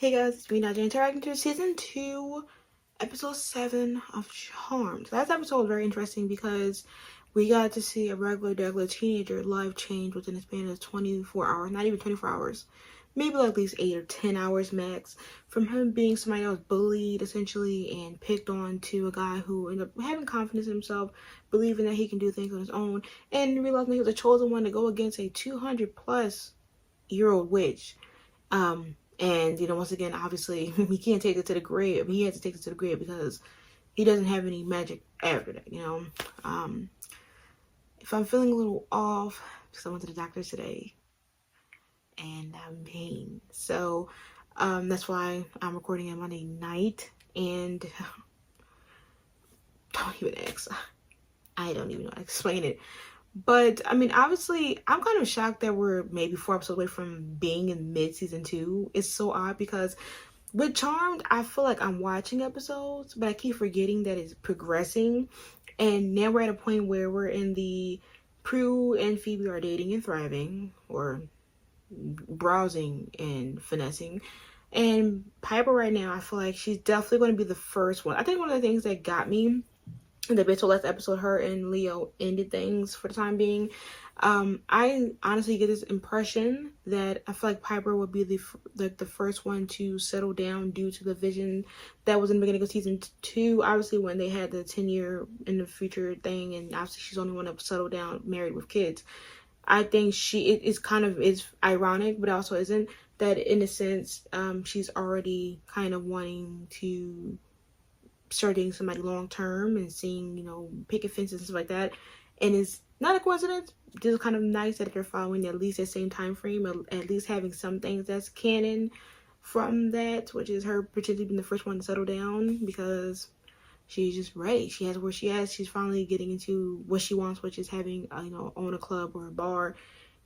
Hey guys, it's me Nadia interacting to season 2, episode 7 of Charmed. Last episode was very interesting because we got to see a regular teenager life change within a span of 24 hours, not even 24 hours, maybe like at least 8 or 10 hours max, from him being somebody that was bullied essentially and picked on to a guy who ended up having confidence in himself, believing that he can do things on his own, and realizing he was the chosen one to go against a 200 plus year old witch. And once again, obviously he can't take it to the grave. He has to take it to the grave because he doesn't have any magic after that. If I'm feeling a little off, because I went to the doctor today and I'm in pain, so that's why I'm recording it Monday night. And don't even ask. I don't even know how to explain it. But, I mean, obviously, I'm kind of shocked that we're maybe 4 episodes away from being in mid-season 2. It's so odd because with Charmed, I feel like I'm watching episodes, but I keep forgetting that it's progressing. And now we're at a point where we're in the Prue and Phoebe are dating and thriving, or browsing and finessing. And Piper right now, I feel like she's definitely going to be the first one. I think one of the things that got me in the Beto last episode, her and Leo ended things for the time being. I honestly get this impression that I feel like Piper would be the first one to settle down due to the vision that was in the beginning of season 2. Obviously, when they had the 10-year in the future thing, and obviously she's the only one to settle down, married with kids. I think it's ironic, but also isn't, that in a sense, she's already kind of wanting to start dating somebody long term and seeing, picket fences and stuff like that. And it's not a coincidence. Just kind of nice that they're following at least the same time frame, at least having some things that's canon from that, which is her potentially being the first one to settle down because she's just ready. She has where she has. She's finally getting into what she wants, which is having, own a club or a bar.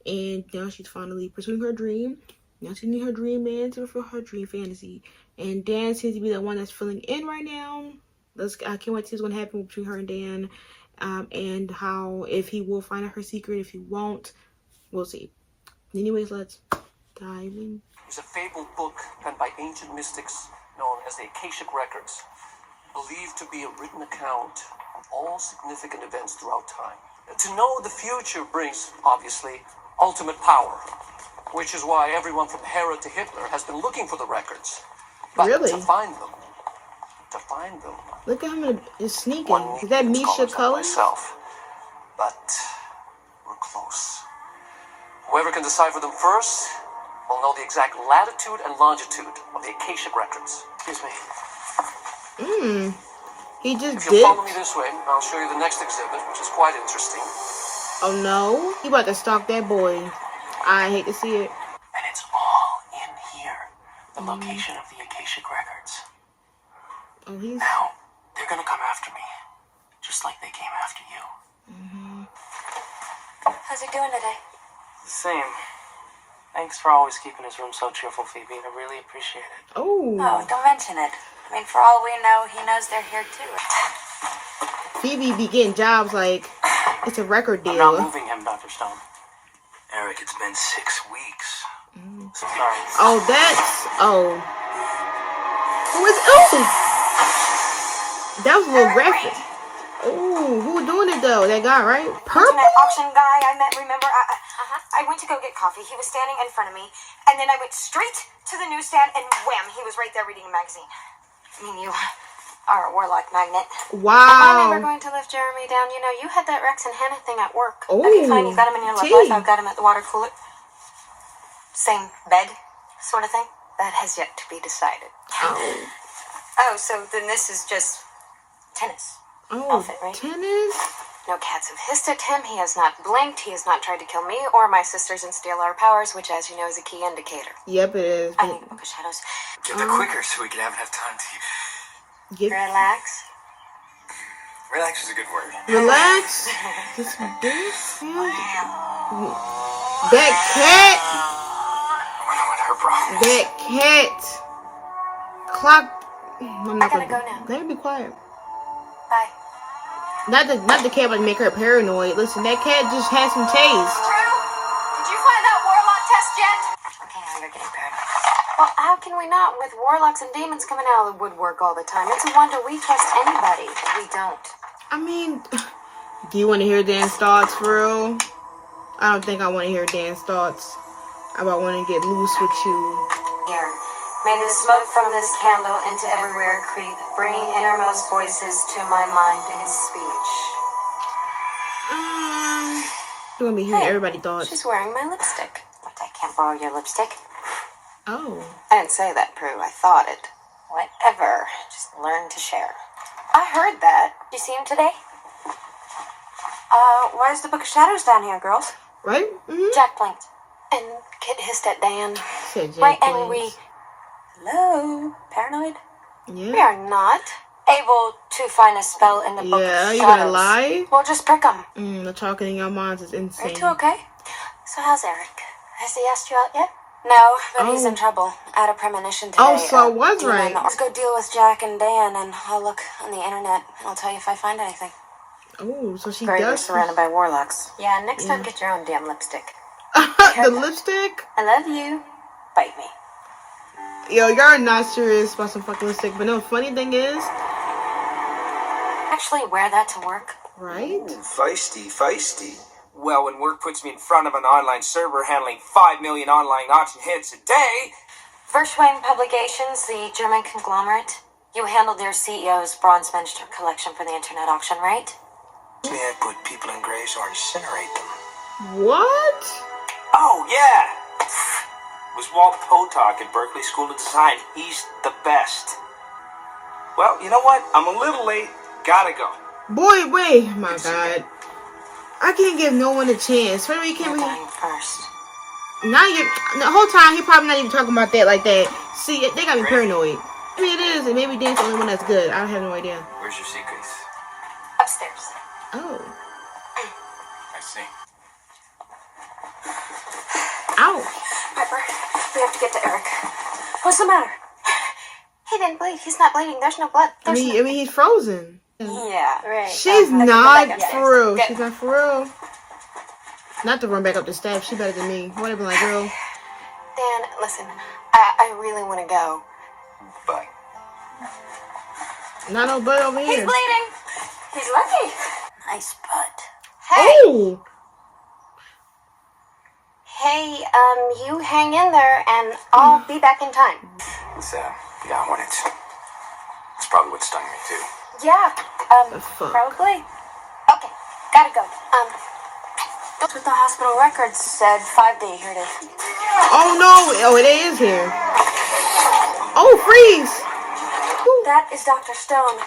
And now she's finally pursuing her dream. Now she needs her dream man to fulfill her dream fantasy. And Dan seems to be the one that's filling in right now. I can't wait to see what's going to happen between her and Dan. And how, if he will find out her secret, if he won't, we'll see. Anyways, let's dive in. It's a fabled book penned by ancient mystics known as the Akashic Records, believed to be a written account of all significant events throughout time. To know the future brings, obviously, ultimate power, which is why everyone from Hera to Hitler has been looking for the records. But really? To find them. Look at him sneaking. Is that Misha Cullen? But we're close. Whoever can decipher them first will know the exact latitude and longitude of the Akashic Records. Excuse me. He just If you'll follow me this way, I'll show you the next exhibit, which is quite interesting. Oh no, he about to stalk that boy. I hate to see it. And it's all in here. The location of the Akashic Records. Oh, Now, they're gonna come after me. Just like they came after you. How's he doing today? The same. Thanks for always keeping his room so cheerful, Phoebe. I really appreciate it. Oh, don't mention it. I mean, for all we know, he knows they're here too. Phoebe be getting jobs like it's a record deal. I'm not moving him, Dr. Stone. Eric, it's been 6 weeks. Sorry. Oh, who is? Oh, that was a little graphic. Oh, who was doing it though? That guy, right? Purple. Internet auction guy I met. Remember? I went to go get coffee. He was standing in front of me, and then I went straight to the newsstand, and wham! He was right there reading a magazine. I mean, you are a warlock magnet. Wow. I'm never going to lift Jeremy down. You had that Rex and Hannah thing at work. Oh, okay, fine. You got him in your love life. I've got him at the water cooler. Same bed, sort of thing. That has yet to be decided. Oh, so then this is just tennis. Oh, outfit, right? tennis? No cats have hissed at him. He has not blinked. He has not tried to kill me or my sisters and steal our powers, which, as you know, is a key indicator. Yep, it is. I need a book of shadows. Get there quicker so we can have enough time to... Relax. Relax is a good word. Relax. This big sound. That cat. I wonder what her problem is. That cat. Clock. I'm not I gotta go now. Let me be quiet. Bye. Not the cat would make her paranoid. Listen, that cat just has some taste. Drew, did you find that warlock test yet? Okay, now you're getting paranoid. Well, how can we not with warlocks and demons coming out of the woodwork all the time? It's a wonder we trust anybody. We don't. I mean, do you want to hear Dan's thoughts for real? I don't think I want to hear Dan's thoughts about wanting to get loose with you. Here, may the smoke from this candle into everywhere creep, bringing innermost voices to my mind in speech. You want me to hear everybody's thoughts? She's wearing my lipstick. But I can't borrow your lipstick. Oh. I didn't say that, Prue. I thought it. Whatever. Just learn to share. I heard that. Did you see him today? Why is the Book of Shadows down here, girls? Right? Mm-hmm. Jack blinked. And Kit hissed at Dan. Said Jack Right, and Blanks. Hello? Paranoid? Yeah. We are not able to find a spell in the Book of Yeah, Shadows. you gonna lie? We'll just prick them. The talking in your minds is Are insane. you two okay? So how's Eric? Has he asked you out yet? No, but he's in trouble. Out of premonition today. Oh, so I was right. Let's go deal with Jack and Dan, and I'll look on the internet, and I'll tell you if I find anything. Oh, so she Great, we're does. surrounded by warlocks. Yeah, next time get your own damn lipstick. The lipstick? I love you. Bite me. Yo, y'all not serious about some fucking lipstick. But no, funny thing is, Actually wear that to work. right? Feisty. Well, when work puts me in front of an online server handling 5 million online auction hits a day... Verschwein Publications, the German conglomerate. You handled their CEO's bronze Menster collection for the internet auction, right? Me, I put people in graves or incinerate them. What? Oh, yeah! Was Walt Potok at Berkeley School of Design. He's the best. Well, you know what? I'm a little late. Gotta go. Boy, wait. My God. I can't give no one a chance. Wait, you can't You're be. dying first. Now you. The whole time he probably not even talking about that like that. See, they got me paranoid. Maybe it is, and maybe Dan's the only one that's good. I have no idea. Where's your secrets? Upstairs. Oh. I see. Ouch. Piper, we have to get to Eric. What's the matter? He didn't bleed. He's not bleeding. There's no blood. I mean, he's frozen. Yeah, right. She's I not think for real. Get- She's not for real. Not to run back up the steps. She better than me. What have been like, girl? Dan, listen. I really want to go. Bye. Not no blood over He's here. bleeding. He's lucky. Nice butt. Hey. Oh. Hey, you hang in there, and I'll be back in time. Yeah, when it's probably what stung me, too. Yeah, The fuck? probably. Okay, gotta go. That's what the hospital records said. 5D. Here it is. Oh no! Oh, it is here. Oh, freeze! That is Dr. Stone,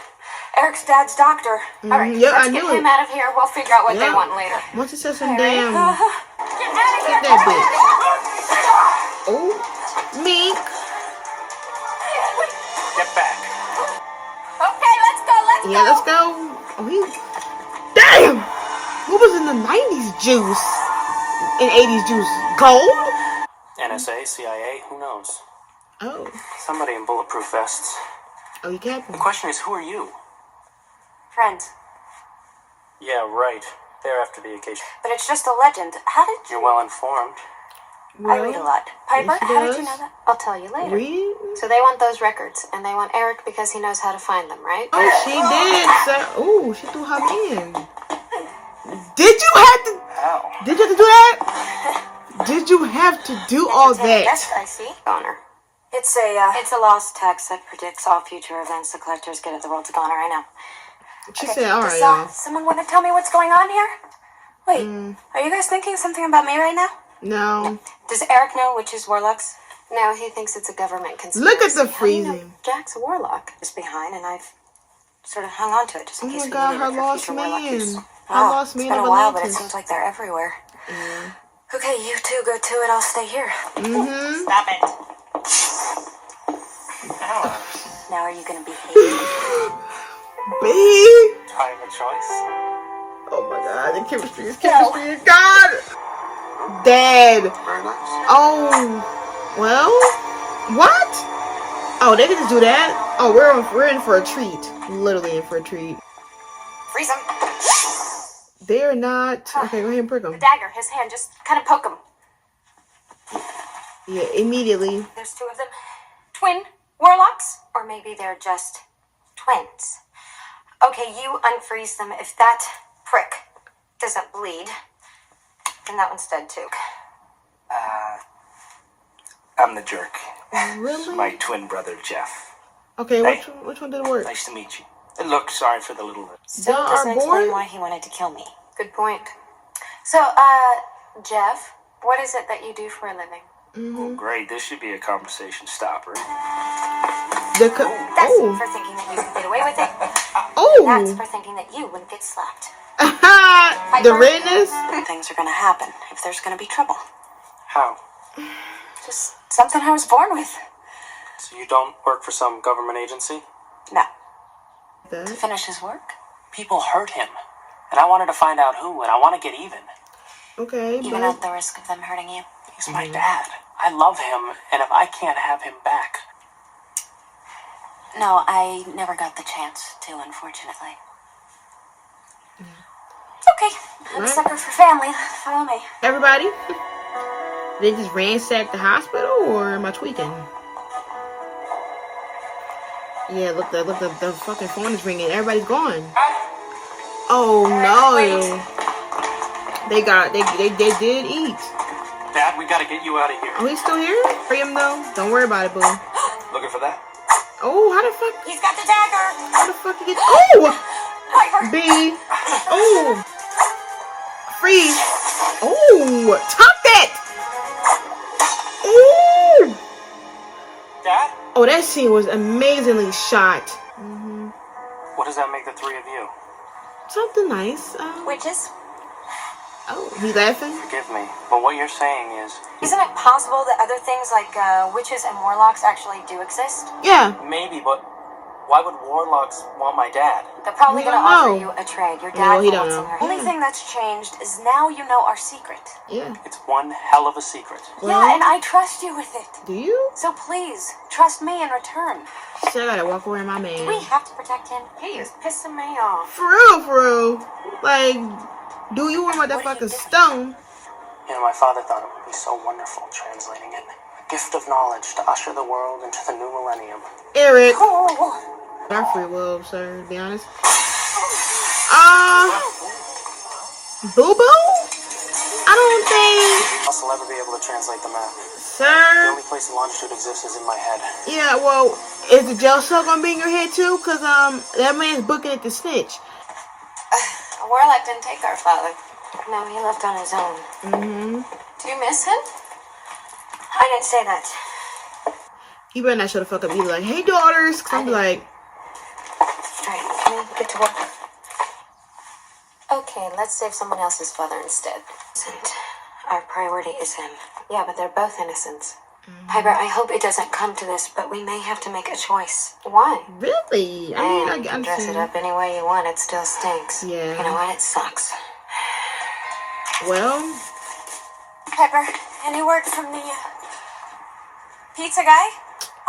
Eric's dad's doctor. All right, yep, let's I get knew him it. out of here. We'll figure out what they Yep. want later. Once it says some damn. Get out of here. That bitch. Oh, Mink. Get back. Okay, let's go. Let's Yeah, let's go. Oh, he. Damn. What was in the 90s juice? In 80s juice? Gold? NSA, CIA, who knows? Oh. Somebody in bulletproof vests. Oh, you captain. The question is, who are you? Friends. Yeah, right. They're after the occasion. But it's just a legend. How did you... You're well informed. I read a lot. Piper, yes, she how did you does. know that? I'll tell you later. Read? So they want those records, and they want Eric because he knows how to find them, right? Oh, she did. Oh, she threw her in. Did you have to? Ow. Did you have to do that? Did you have to do all that? Yes, I see. Goner. It's a lost text that predicts all future events the collectors get at the World's Goner. I know. She said, "All right, Does y'all." someone want to tell me what's going on here? Wait, are you guys thinking something about me right now? No. Does Eric know which is warlocks? No, he thinks it's a government conspiracy. Look at the How do you know freezing. Jack's a warlock. Is behind, and I've sort of hung on to it just in Oh case my we God, needed her it for lost future warlock use. man. Her Wow, lost man it's been of a while, but it Atlantis. seems like they're everywhere. Yeah. Okay, you two go to it. I'll stay here. Mm-hmm. Stop it. Ow. Now are you gonna behave? Babe. Time of choice. Oh my God, the chemistry is chemistry. God. Dad. Very nice. Oh. Well. What? Oh, they can just do that. Oh, we're in for a treat. Literally in for a treat. Freeze him. They're not. Okay, go ahead and prick them. The dagger, his hand. Just kind of poke him. Yeah, immediately. There's two of them. Twin warlocks? Or maybe they're just twins. Okay, you unfreeze them. If that prick doesn't bleed, then that one's dead too. I'm the jerk. Really? My twin brother, Jeff. Okay, Hey. which one did it work? Nice to meet you. And look, sorry for the little... Still Y'all doesn't are explain bored? why he wanted to kill me. Good point. So, Jeff, what is it that you do for a living? Oh, great. This should be a conversation stopper. That's Oh. for thinking that you could get away with it. That's Oh. for thinking that you wouldn't get slapped. The redness? Things are gonna happen if there's gonna be trouble. How? Just something I was born with. So you don't work for some government agency? No. That. Finish his work? People hurt him. And I wanted to find out who, and I want to get even. Okay, Even but at the risk of them hurting you? He's my dad. I love him, and if I can't have him back... No, I never got the chance to, unfortunately. Okay, I'm a Right. sucker for family. Follow me. everybody, they just ransacked the hospital, or am I tweaking? Yeah, look, the fucking phone is ringing. Everybody's gone. Oh no! They did eat. Dad, we gotta get you out of here. Oh, he's still here? Free him though. Don't worry about it, boo. Looking for that? Oh, how the fuck? He's got the dagger! How the fuck you get? Oh, Piper! B. Oh, freeze. Oh, top that. Ooh. Dad? Oh, that scene was amazingly shot. What does that make the three of you? Something nice. Witches? Oh, he laughing? Forgive me, but what you're saying is... Isn't it possible that other things like witches and warlocks actually do exist? Yeah. Maybe, but why would warlocks want my dad? They're probably We going to don't offer know. you a trade. Your No, dad he don't wants know. in her. Only thing that's changed is now you know our secret. Yeah. It's one hell of a secret. Well, Yeah, and I trust you with it. do you? So please, trust me in return. Shit, I gotta walk away, my man. We have to protect him. He is pissing me off. For real. Like, do you want motherfucking stone? You know, my father thought it would be so wonderful translating it. A gift of knowledge to usher the world into the new millennium. Eric. Oh, Our free will, sir, to be honest. Boo Boo? I don't think, I'll ever be able to translate the map. The sir. only place the longitude exists is in my head. Yeah, well, is the jail cell gonna be in your head too? Cause that man's booking it to snitch. a warlock didn't take our father. No, he left on his own. Do you miss him? I didn't say that. He better not show the fuck up. Be like, hey daughters, cause I'm like, Alright, can we get to work? Okay, let's save someone else's father instead. And our priority is him. Yeah, but they're both innocents. Piper, I hope it doesn't come to this, but we may have to make a choice. Why? really? I mean, You can dress it up any way you want, it still stinks. Yeah. You know what? It sucks. Well, Piper, any word from the pizza guy?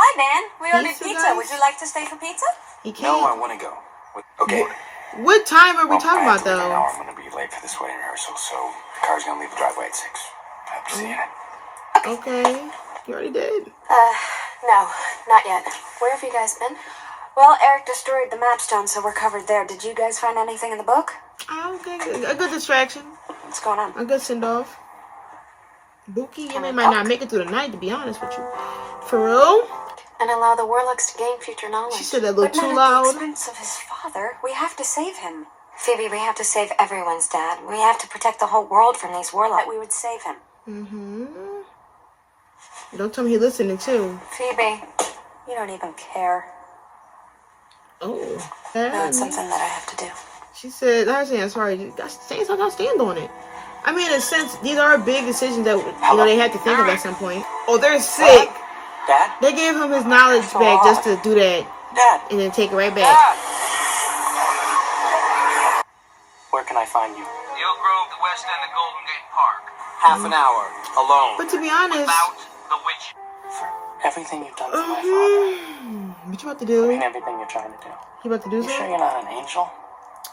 Hi, Dan. We ordered Pizza pizza. guy? Would you like to stay for pizza? he No, I can't. want to go. Okay. What time are we Well, talking I have about to leave in an though? hour. I'm going to be late for this wedding rehearsal, so the car's going to leave the driveway at 6. I'll be seeing it. Okay, you already did. No, not yet. Where have you guys been? Well, Eric destroyed the mapstone, so we're covered there. Did you guys find anything in the book? Okay, a good distraction, What's going on? a good send off. Buki, I mean, might not make it through the night, to be honest with you. For real? And allow the warlocks to gain future knowledge. She said that a little but not too at loud. the expense of his father. We have to save him. Phoebe, we have to save everyone's dad. We have to protect the whole world from these warlocks. We would save him. Don't tell me he listening too. Phoebe, you don't even care. Oh. No, it's something that I have to do. She said, I was saying, sorry, you got saying something, I'll stand on it. I mean, in a sense, these are big decisions that, you know, they had to think of at some point. Oh, they're sick. Dad? They gave him his knowledge back just to do that Dad! and then take it right back. Dad! Where can I find you? The Oak Grove, the West End, the Golden Gate Park. Half an hour, alone. But to be honest, Without the witch. For everything you've done for my father. what you about to I mean, do? everything you're trying to do. You about to do You sure something? you're not an angel?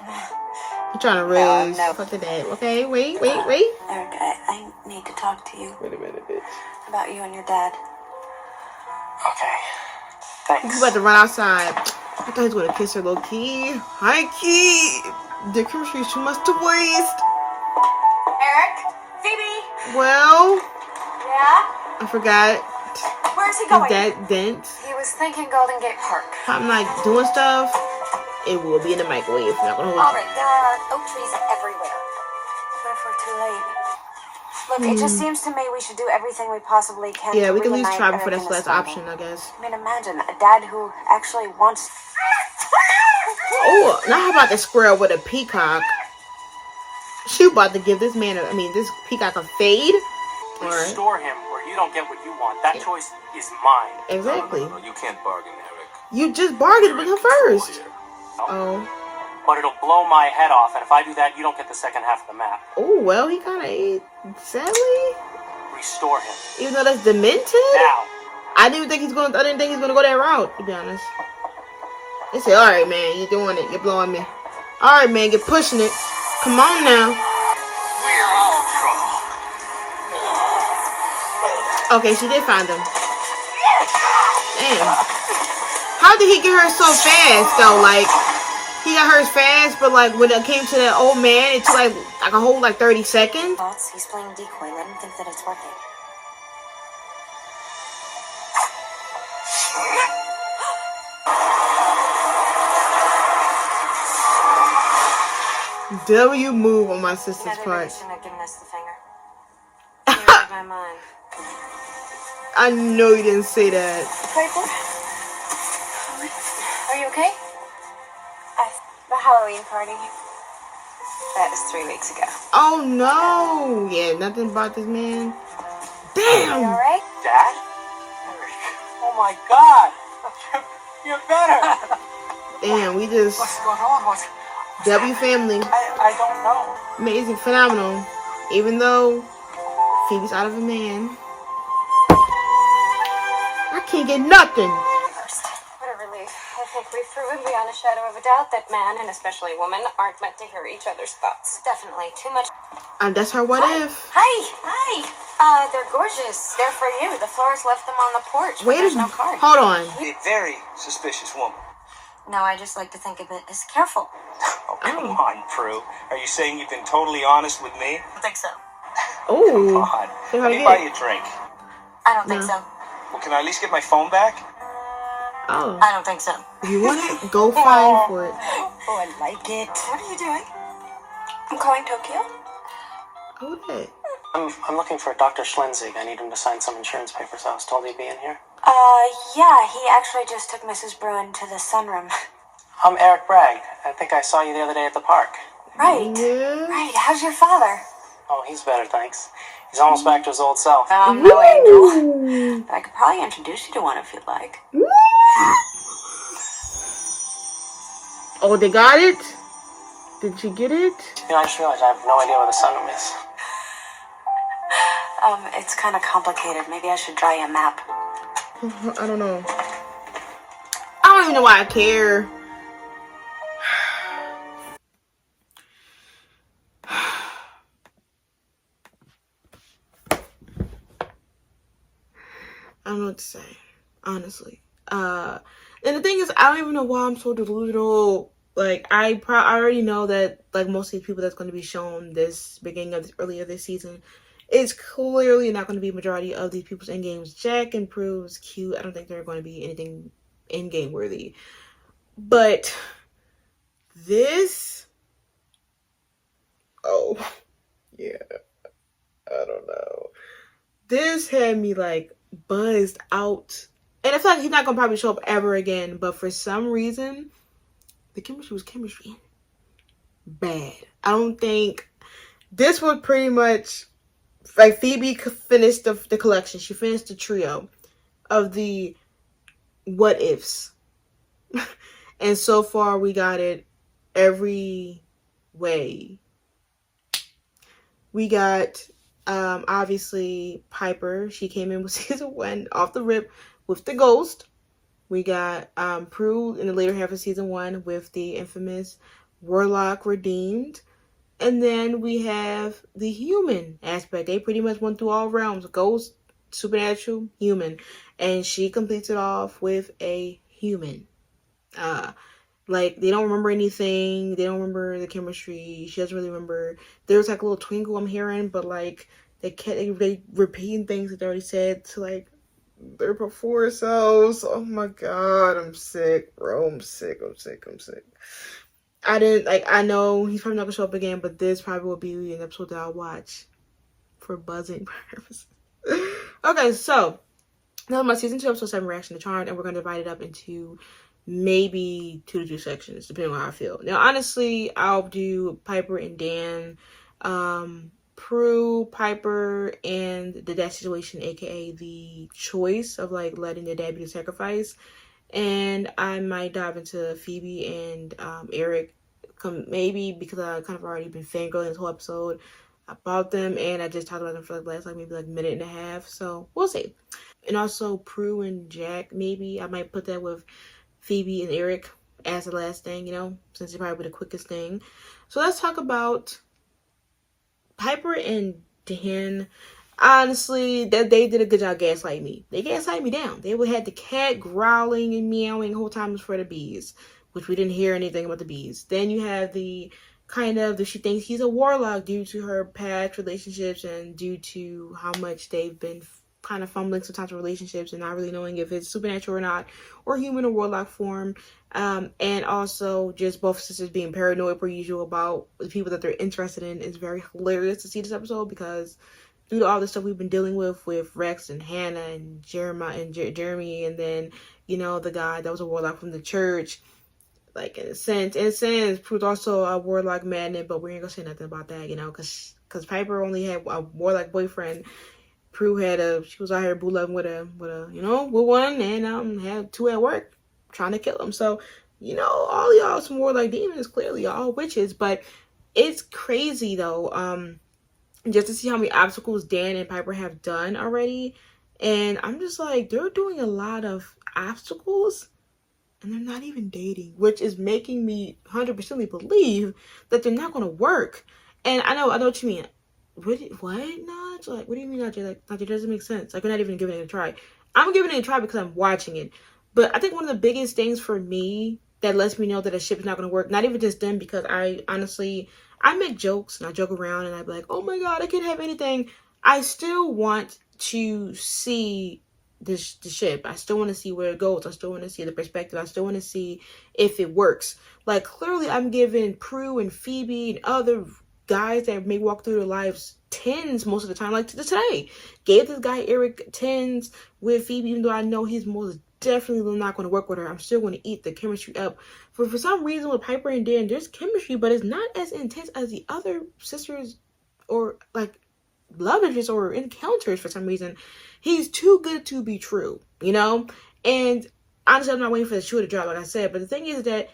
You're trying to raise. No. Fuck the dad. Okay, wait. Eric, I need to talk to you. Wait a minute, bitch. about you and your dad. Okay. Thanks. He's about to run outside. I thought he was going to kiss her low key. High key. The chemistry is too much to waste. Eric? Phoebe? Well, Yeah? I forgot. Where's he His going? dad dense. He was thinking Golden Gate Park. If I'm like doing stuff, it will be in the microwave. I'm not gonna hold you. Alright, there are oak trees everywhere. What if we're too late? Look, it just seems to me we should do everything we possibly can Yeah, to we can at least reunite try before Eric that's and the last his option, family. I guess. I mean, imagine a dad who actually wants... Oh, now how about the squirrel with a peacock? She about to give this man, this peacock a fade. Alright. Restore him, or you don't get what you want. That choice is mine. Exactly. No, you can't bargain, Eric. You just bargained with him first. Oh. But it'll blow my head off, and if I do that, you don't get the second half of the map. Oh, well, he kind of sadly. Restore him. Even though that's demented. Now. I didn't think he's gonna go that route, to be honest. They say, alright man, you're doing it, you're blowing me. Alright man, get pushing it. Come on now. Okay, she did find him. Damn. How did he get her so fast though? Like, he got hers fast, but like when it came to that old man, it took like a whole 30 seconds. Thoughts? He's playing decoy. Let him think that it's working. W move on my sister's Maybe part. shouldn't have given us the finger. You read my mind. I know you didn't say that. Piper? Are you okay? The Halloween party. That was 3 weeks ago. Oh no! Yeah, nothing about this man. You Damn! alright? Dad? Oh my God! You're better! Damn, we just What's going on? W family. I don't know. Amazing, phenomenal. Even though Phoebe's out of a man, I can't get nothing. First. What a relief. I think we've proven beyond a shadow of a doubt that man, and especially woman, aren't meant to hear each other's thoughts. Definitely. Too much. And that's her what if. Hi! They're gorgeous. They're for you. The florist left them on the porch. Wait There's a no card. hold on. A very suspicious woman. No, I just like to think of it as careful. Oh, come on, Prue. Are you saying you've been totally honest with me? I don't think so. Oh, Come on. say Let how me you buy get. you a drink. I don't think No. so. Well, can I at least get my phone back? Oh, I don't think so. if you want it, go find for it. Oh, I like it. What are you doing? I'm calling Tokyo. Oh, that. I'm looking for Dr. Schlenzig. I need him to sign some insurance papers. I was told he'd be in here. Yeah, he actually just took Mrs. Bruin to the sunroom. I'm Eric Bragg. I think I saw you the other day at the park. Right. Yeah. Right. How's your father? Oh, he's better, thanks. He's almost back to his old self. No angel. Woo. But I could probably introduce you to one if you'd like. Oh, they got it? Did you get it? You know, I just realized I have no idea where the sunroom is. It's kind of complicated. Maybe I should draw you a map. I don't know. I don't even know why I care. I don't know what to say, honestly. And the thing is, I don't even know why I'm so delusional. Like, I already know that, like, most of the people that's going to be shown this beginning of earlier this season is clearly not going to be majority of these people's in games. Jack and Prue's cute. I don't think they're going to be anything in game worthy. But this, oh yeah, I don't know. This had me like buzzed out, and I feel like he's not gonna probably show up ever again. But for some reason, the chemistry was chemistry bad. I don't think this was pretty much like Phoebe finished the collection. She finished the trio of the what ifs. And so far, we got it every way. We got, obviously, Piper. She came in with season 1 off the rip with the ghost. We got Prue in the later half of season 1 with the infamous warlock redeemed. And then we have the human aspect. They pretty much went through all realms. Ghost, supernatural, human. And she completes it off with a human. Like, they don't remember anything. They don't remember the chemistry. She doesn't really remember. There's like a little twinkle I'm hearing, but like they repeating things that they already said to like their before selves. Oh my god, I'm sick, bro. I'm sick. I didn't like. I know he's probably not gonna show up again, but this probably will be an episode that I'll watch for buzzing purposes. Okay, so that was my season 2 episode 7 reaction to Charmed, and we're gonna divide it up into maybe 2 to 3 sections, depending on how I feel. Now, honestly, I'll do Piper and Dan, Prue, Piper, and the dad situation, aka the choice of like letting the dad be the sacrifice. And I might dive into Phoebe and Eric, maybe because I kind of already been fangirling this whole episode about them, and I just talked about them for like last maybe like minute and a half. So we'll see. And also Prue and Jack, maybe I might put that with Phoebe and Eric as the last thing, since it's probably the quickest thing. So let's talk about Piper and Dan. Honestly, that they did a good job gaslighting me. They gaslighted me down. They would had the cat growling and meowing the whole time for the bees, which we didn't hear anything about the bees. Then you have the she thinks he's a warlock due to her past relationships and due to how much they've been kind of fumbling sometimes with relationships and not really knowing if it's supernatural or not, or human or warlock form. And also just both sisters being paranoid per usual about the people that they're interested in. Is very hilarious to see this episode because due to all the stuff we've been dealing with Rex and Hannah and Jeremiah and Jeremy, and then the guy that was a warlock from the church. Like in a sense, Prue's also a warlock magnet, but we ain't gonna say nothing about that, because Piper only had a warlock boyfriend. Prue she was out here bootlegging with one, and had 2 at work trying to kill him. So all y'all some warlock demons, clearly all witches, but it's crazy though. Just to see how many obstacles Dan and Piper have done already. And I'm just like, they're doing a lot of obstacles and they're not even dating, which is making me 100% believe that they're not going to work. And I know what you mean. What, Naj? Like, what do you mean, Naj? Like, it doesn't make sense. Like, we're not even giving it a try. I'm giving it a try because I'm watching it. But I think one of the biggest things for me that lets me know that a ship is not going to work, not even just them, because I make jokes and I joke around and I'd be like, oh my god, I can't have anything. I still want to see the ship. I still want to see where it goes. I still want to see the perspective. I still want to see if it works. Like, clearly I'm giving Prue and Phoebe and other guys that may walk through their lives 10s most of the time. Like today, gave this guy Eric 10s with Phoebe, even though I know he's most definitely not going to work with her. I'm still going to eat the chemistry up. For some reason with Piper and Dan, there's chemistry, but it's not as intense as the other sisters or like love interests or encounters. For some reason, he's too good to be true, And honestly, I'm not waiting for the shoe to drop, like I said. But the thing is that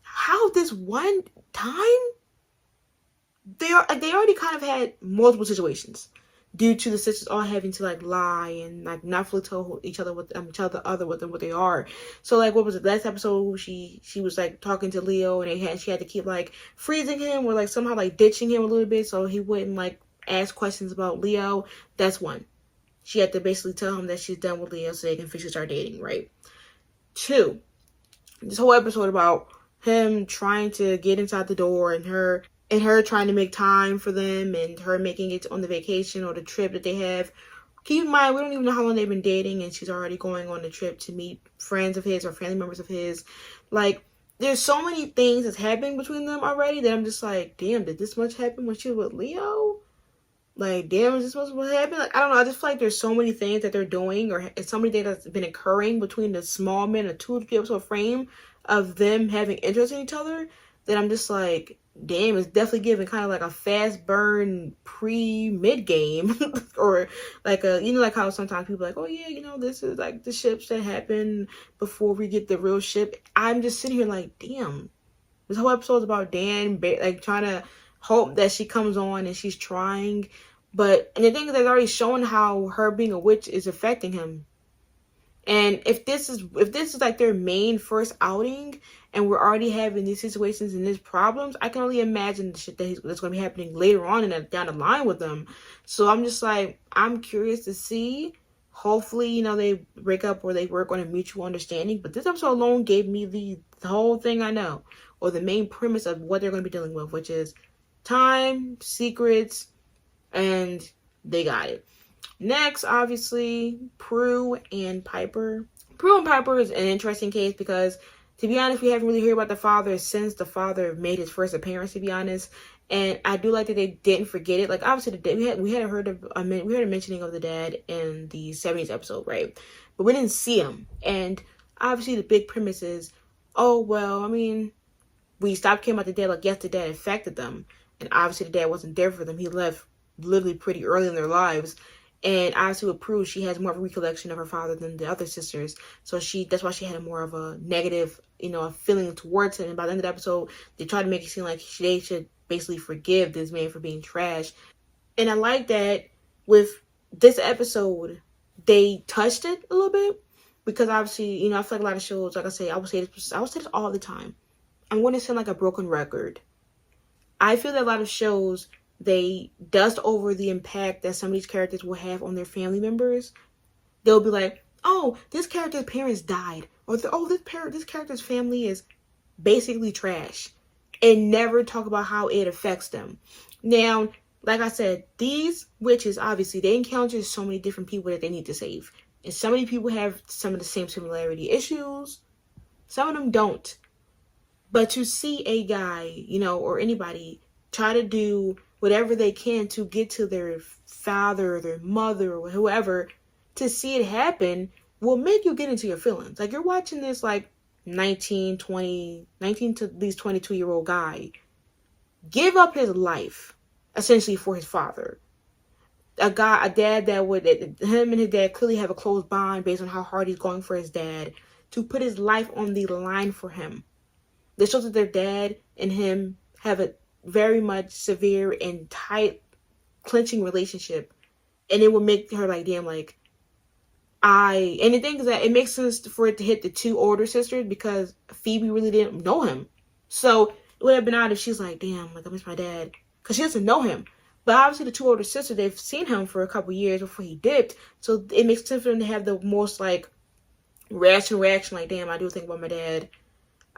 how this one time they already kind of had multiple situations due to the sisters all having to like lie and like not fully tell each other what they are. So like, what was it, last episode she was like talking to Leo and she had to keep like freezing him or like somehow like ditching him a little bit so he wouldn't like ask questions about Leo. That's one. She had to basically tell him that she's done with Leo so they can officially start dating, right? 2, this whole episode about him trying to get inside the door and her trying to make time for them and her making it on the vacation or the trip that they have. Keep in mind, we don't even know how long they've been dating and she's already going on the trip to meet friends of his or family members of his. Like, there's so many things that's happening between them already that I'm just like, damn, did this much happen when she was with Leo? Like, damn, is this supposed to happen? Like, I don't know. I just feel like there's so many things that they're doing or so many things that's been occurring between the small men, a 2 to 3 episode frame of them having interest in each other, that I'm just like, damn, it's definitely giving kind of like a fast burn mid game or like like how sometimes people are like, oh yeah, this is like the ships that happen before we get the real ship. I'm just sitting here like, damn, this whole episode is about Dan like trying to hope that she comes on and she's trying, and the thing is they've already shown how her being a witch is affecting him. And if this is like their main first outing, and we're already having these situations and these problems, I can only imagine the shit that's going to be happening later on and down the line with them. So I'm just like, I'm curious to see. Hopefully, you know, they break up or they work on a mutual understanding. But this episode alone gave me the whole thing I know, or the main premise of what they're going to be dealing with, which is time, secrets, and they got it. Next, obviously, Prue and Piper. Prue and Piper is an interesting case because, to be honest, we haven't really heard about the father since the father made his first appearance, to be honest. And I do like that they didn't forget it. Like, obviously, we had heard a mentioning of the dad in the 70s episode, right? But we didn't see him. And obviously, the big premise is, oh, well, I mean, we stopped caring about the dad. Like, yes, the dad affected them. And obviously, the dad wasn't there for them. He left literally pretty early in their lives. And obviously with Prue, she has more of a recollection of her father than the other sisters. So that's why she had more of a negative, you know, feeling towards him. And by the end of the episode, they tried to make it seem like they should basically forgive this man for being trash. And I like that with this episode, they touched it a little bit. Because obviously, you know, I feel like a lot of shows, like I say, I would say this all the time. I'm going to sound like a broken record. I feel that a lot of shows, they dust over the impact that some of these characters will have on their family members. They'll be like, oh, this character's parents died. Or, this character's family is basically trash. And never talk about how it affects them. Now, like I said, these witches, obviously, they encounter so many different people that they need to save. And so many people have some of the same similarity issues. Some of them don't. But to see a guy, you know, or anybody try to do whatever they can to get to their father or their mother or whoever, to see it happen will make you get into your feelings. Like, you're watching this like 19 to at least 22-year-old guy give up his life essentially for his father. A dad that would, him and his dad clearly have a close bond based on how hard he's going for his dad, to put his life on the line for him. This shows that their dad and him have a very much severe and tight clenching relationship. And it will make her like, damn, like, and the thing is that it makes sense for it to hit the two older sisters because Phoebe really didn't know him. So it would have been odd if she's like, damn, like, I miss my dad. Because she doesn't know him. But obviously the two older sisters, they've seen him for a couple years before he dipped. So it makes sense for them to have the most, like, rational reaction, like, damn, I do think about my dad.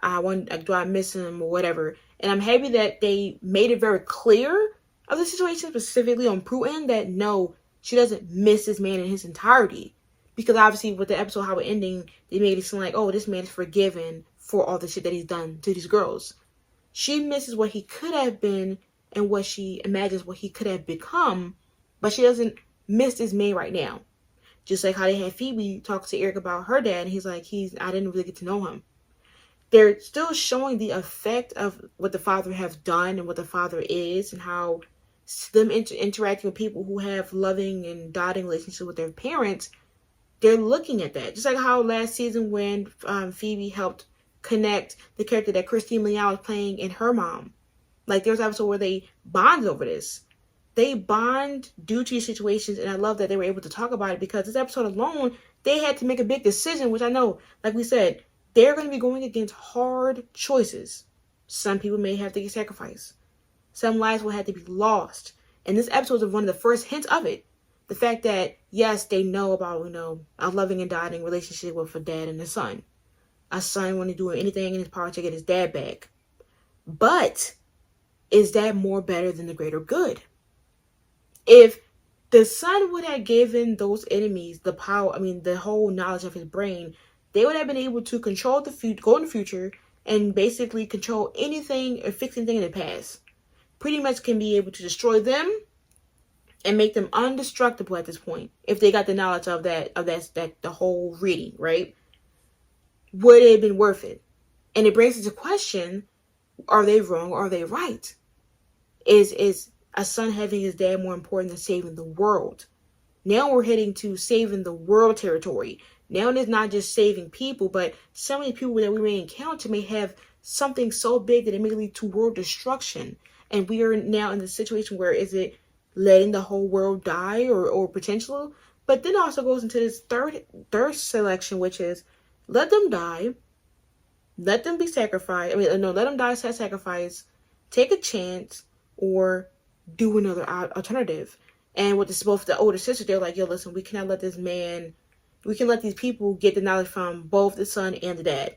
Do I miss him or whatever. And I'm happy that they made it very clear of the situation, specifically on Prue end, that no, she doesn't miss this man in his entirety. Because obviously with the episode, how it ending, they made it seem like, oh, this man is forgiven for all the shit that he's done to these girls. She misses what he could have been and what she imagines what he could have become, but she doesn't miss this man right now. Just like how they had Phoebe talk to Eric about her dad, and he's like, I didn't really get to know him. They're still showing the effect of what the father has done and what the father is, and how them interacting with people who have loving and dotting relationships with their parents. They're looking at that. Just like how last season when Phoebe helped connect the character that Christine Leal was playing and her mom. Like, there was an episode where they bonded over this. They bond due to these situations, and I love that they were able to talk about it, because this episode alone, they had to make a big decision, which I know, like we said, they're going to be going against hard choices. Some people may have to get sacrificed. Some lives will have to be lost. And this episode is one of the first hints of it. The fact that, yes, they know about, a loving and dying relationship with a dad and a son. A son wanting to do anything in his power to get his dad back. But is that more better than the greater good? If the son would have given those enemies the power, the whole knowledge of his brain, they would have been able to control the future, go in the future, and basically control anything or fix anything in the past. Pretty much can be able to destroy them and make them undestructible at this point, if they got the knowledge of that the whole reading, right? Would it have been worth it? And it brings into question, are they wrong or are they right? Is a son having his dad more important than saving the world? Now we're heading to saving the world territory. Now it's not just saving people, but so many people that we may encounter may have something so big that it may lead to world destruction. And we are now in the situation where, is it letting the whole world die or potential? But then also goes into this third selection, which is let them die, let them be sacrificed. I mean, no, let them die, set sacrifice, take a chance, or do another alternative. And with this, both the older sisters, they're like, yo, listen, we cannot let this man, we can let these people get the knowledge from both the son and the dad.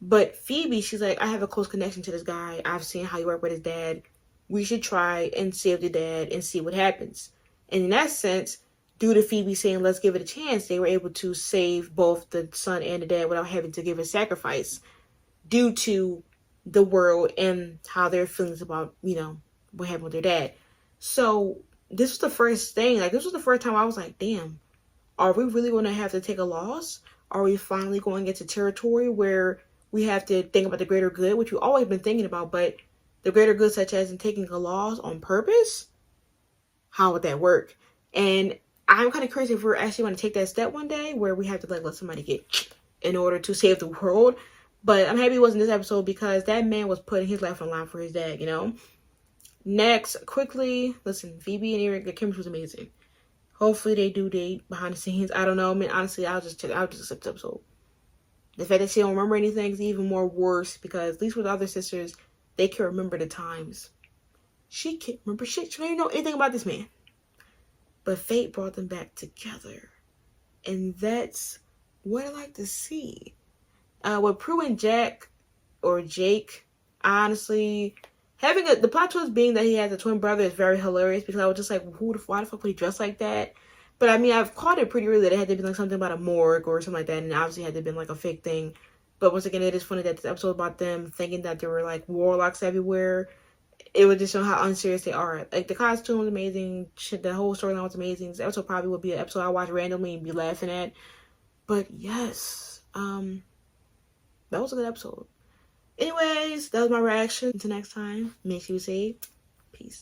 But Phoebe, she's like, I have a close connection to this guy. I've seen how you work with his dad. We should try and save the dad and see what happens. And in that sense, due to Phoebe saying, let's give it a chance, they were able to save both the son and the dad without having to give a sacrifice due to the world and how their feelings about, what happened with their dad. So this was the first thing, this was the first time I was like, damn, are we really going to have to take a loss? Are we finally going into territory where we have to think about the greater good, which we've always been thinking about, but the greater good, such as in taking a loss on purpose? How would that work? And I'm kind of curious if we're actually going to take that step one day where we have to let somebody get in order to save the world. But I'm happy it wasn't this episode because that man was putting his life on the line for his dad, Next, quickly, listen, Phoebe and Eric, the chemistry was amazing. Hopefully they do date behind the scenes. I don't know. I mean, honestly, I'll just accept the episode. The fact that she don't remember anything is even more worse because at least with the other sisters, they can remember the times. She can't remember shit. She don't even know anything about this man. But fate brought them back together. And that's what I like to see. With Prue and Jack, or Jake, honestly, having the plot twist being that he has a twin brother is very hilarious because I was just like, why the fuck would he dress like that? But I mean, I've caught it pretty early that it had to be like something about a morgue or something like that, and obviously it had to be like a fake thing. But once again, it is funny that this episode about them thinking that there were like warlocks everywhere. It would just show how unserious they are. Like, the costume was amazing. Shit, the whole storyline was amazing. This episode probably would be an episode I watch randomly and be laughing at. But yes, that was a good episode. Anyways, that was my reaction. Until next time, make sure you say peace.